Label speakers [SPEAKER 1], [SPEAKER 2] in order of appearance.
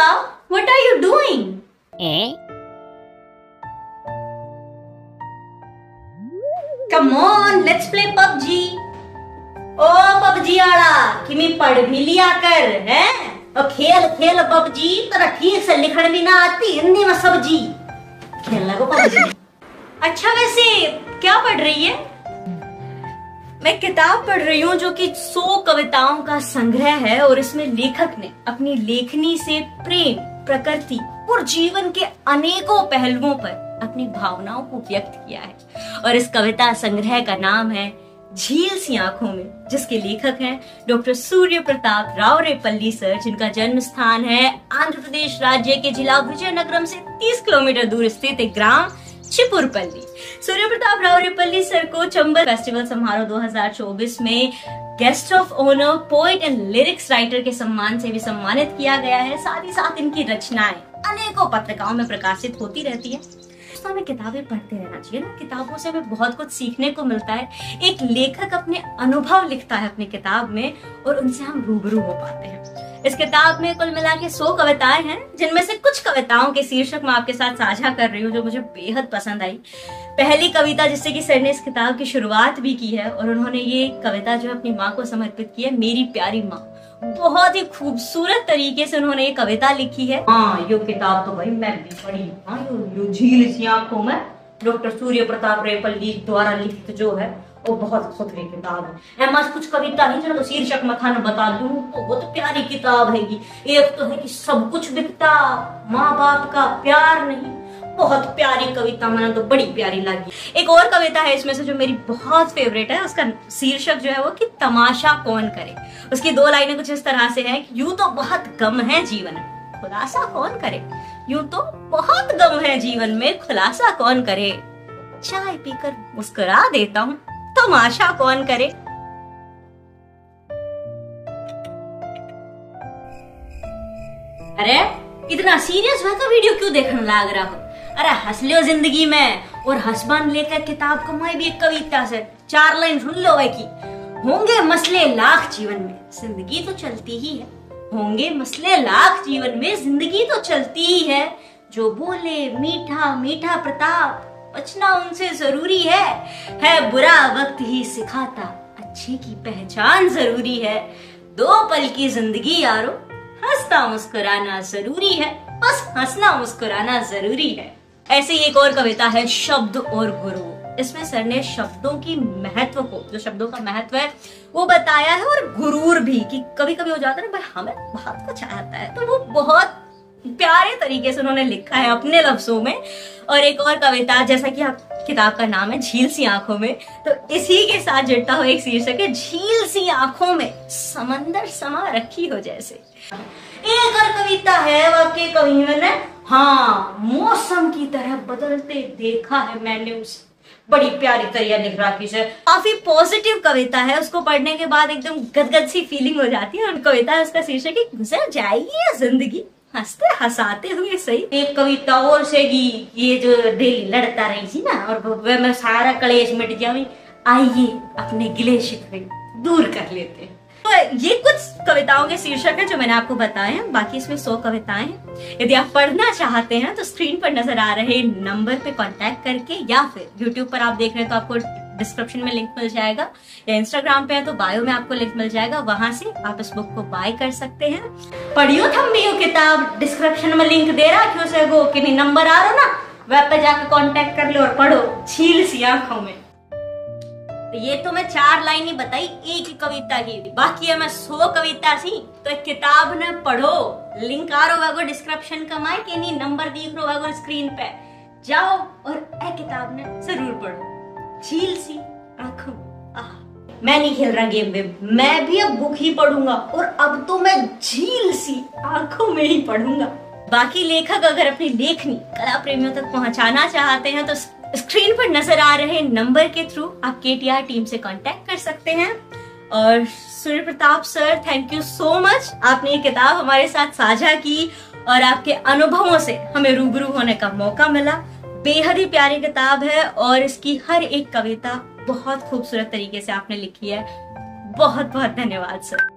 [SPEAKER 1] Krishika, what are you doing? Come on, let's play PUBG. O PUBG आड़ा, किमी पढ़ भी लिया कर, हैं? और खेल खेल PUBG, तेरा ठीक से लिखने भी ना आती, हिंदी में सब्जी। खेल लगो PUBG। अच्छा वैसे क्या पढ़ रही है? मैं किताब पढ़ रही हूँ जो कि 100 कविताओं का संग्रह है और इसमें लेखक ने अपनी लेखनी से प्रेम, प्रकृति और जीवन के अनेकों पहलुओं पर अपनी भावनाओं को व्यक्त किया है। और इस कविता संग्रह का नाम है झील सी आंखों में, जिसके लेखक हैं डॉक्टर सूर्य प्रताप रावरेपल्ली सर, जिनका जन्म स्थान है आंध्र प्रदेश राज्य के जिला विजयनगरम से 30 किलोमीटर दूर स्थित एक ग्राम चिपुरपल्ली। सूर्य प्रताप रावरेपल्ली सर को चंबल फेस्टिवल समारोह 2024 में guest of honour poet and lyrics writer के सम्मान से भी सम्मानित किया गया है। साथ ही साथ इनकी रचनाएं अनेकों पत्रिकाओं में प्रकाशित होती रहती है। तो हमें किताबें पढ़ते रहना चाहिए ना, किताबों से हमें बहुत कुछ सीखने को मिलता है। एक लेखक अपने अनुभव लिखता है अपनी किताब में और उनसे हम रूबरू हो पाते हैं। इस किताब में कुल मिला के 100 कविताएं हैं, जिनमें से कुछ कविताओं के शीर्षक मैं आपके साथ साझा कर रही हूँ जो मुझे बेहद पसंद आई। पहली कविता जिससे कि सर ने इस किताब की शुरुआत भी की है और उन्होंने ये कविता जो अपनी माँ को समर्पित की है, मेरी प्यारी माँ। बहुत ही खूबसूरत तरीके से उन्होंने ये कविता लिखी है। हाँ, ये किताब तो भाई मैं भी पढ़ी। हाँ, यो झील सी आंखों में डॉक्टर सूर्य प्रताप रावरेपल्ली द्वारा लिखित जो है वो बहुत सुथरी किताब है। एमएस कुछ कविता ही जो शीर्षक मैं थाने बता दूं तो बहुत प्यारी किताब है। एक तो है कि सब कुछ बिकता, माँ बाप का प्यार नहीं। बहुत प्यारी कविता, मैंने तो बड़ी प्यारी लगी। एक और कविता है इसमें से जो मेरी बहुत फेवरेट है, उसका शीर्षक जो है वो कि तमाशा कौन करे। उसकी 2 लाइनें कुछ इस तरह से है कि यूं तो बहुत गम है जीवन में, खुलासा कौन करे। यूं तो बहुत गम है जीवन में, खुलासा कौन करे। चाय पीकर मुस्कुरा देता हूँ, तमाशा कौन करे। अरे इतना सीरियस होकर वीडियो क्यों देखने लग रहा हो? अरे हंस लो जिंदगी में, और हंसबान लेकर किताब कमाई भी एक कविता से 4 लाइन सुन लो है कि होंगे मसले लाख जीवन में, जिंदगी तो चलती ही है। होंगे मसले लाख जीवन में, जिंदगी तो चलती ही है। जो बोले मीठा मीठा प्रताप, बचना उनसे जरूरी है बुरा वक्त ही सिखाता, अच्छे की पहचान जरूरी है। 2 पल की जिंदगी यारो, हंसना मुस्कुराना जरूरी है, बस हंसना मुस्कुराना जरूरी है। ऐसे ही एक और कविता है शब्द और गुरु। इसमें सर ने शब्दों की महत्व को, जो शब्दों का महत्व है वो बताया है, और गुरूर भी कि कभी कभी हो जाता है ना भाई हमें बहुत कुछ आता है, तो वो बहुत प्यारे तरीके से उन्होंने लिखा है अपने लफ्जों में। और एक और कविता, जैसा कि आप किताब का नाम है झील सी आंखों में, तो इसी के साथ जुड़ता हुआ एक शीर्षक है झील सी आंखों में समंदर समा रखी हो जैसे। एक और कविता है वाकई कवियों ने, हाँ, मौसम की तरह बदलते देखा है मैंने उसे। बड़ी प्यारी तरीका लिख रखी है, काफी पॉजिटिव कविता है। उसको पढ़ने के बाद एकदम गदगद सी फीलिंग हो जाती है। और कविता है उसका शीर्षक है गुजर जाएगी ये जिंदगी हंसते हंसाते हुए सही। एक कविता और से ये जो डेली लड़ता रही थी ना, और वह में सारा कलेश मिट जाए, आइए अपने गिले शिकवे दूर कर लेते हैं। तो ये कुछ कविताओं के शीर्षक है जो मैंने आपको बताए हैं। बाकी इसमें 100 कविताएं हैं। यदि आप पढ़ना चाहते हैं तो स्क्रीन पर नजर आ रहे नंबर पे कांटेक्ट करके, या फिर यूट्यूब पर आप देख रहे हैं तो आपको डिस्क्रिप्शन में लिंक मिल जाएगा, या इंस्टाग्राम पे है तो बायो में आपको लिंक मिल जाएगा, वहां से आप इस बुक को बाय कर सकते हैं। पढ़ियो थम भी किताब, डिस्क्रिप्शन में लिंक दे रहा क्यों से गो कि नहीं नंबर आ रहा ना, वेब पे जाकर कांटेक्ट कर लो और पढ़ो झील सी आंखों में। तो ये तो मैं 4 लाइन ही बताई एक ही कविता की, बाकी है मैं 100 कविता सी। तो एक किताब ने पढ़ो, लिंक आ रहा होगा डिस्क्रिप्शन का माय के नहीं, नंबर दिख रहा होगा स्क्रीन पे, जाओ और ए किताब ने जरूर पढ़ो झील सी आंखों। मैं नहीं खेल रहा गेम में, मैं भी अब बुक ही पढ़ूंगा, और अब तो मैं झील सी आंखों में ही पढ़ूंगा। बाकी लेखक अगर अपनी लेखनी कला प्रेमियों तक पहुंचाना चाहते हैं तो स्क्रीन पर नजर आ रहे नंबर के थ्रू आप KTR टीम से कांटेक्ट कर सकते हैं। और Surya Pratap sir, thank you so much, आपने ये किताब हमारे साथ साझा की और आपके अनुभवों से हमें रूबरू होने का मौका मिला। बेहद ही प्यारी किताब है और इसकी हर एक कविता बहुत खूबसूरत तरीके से आपने लिखी है। बहुत बहुत धन्यवाद सर।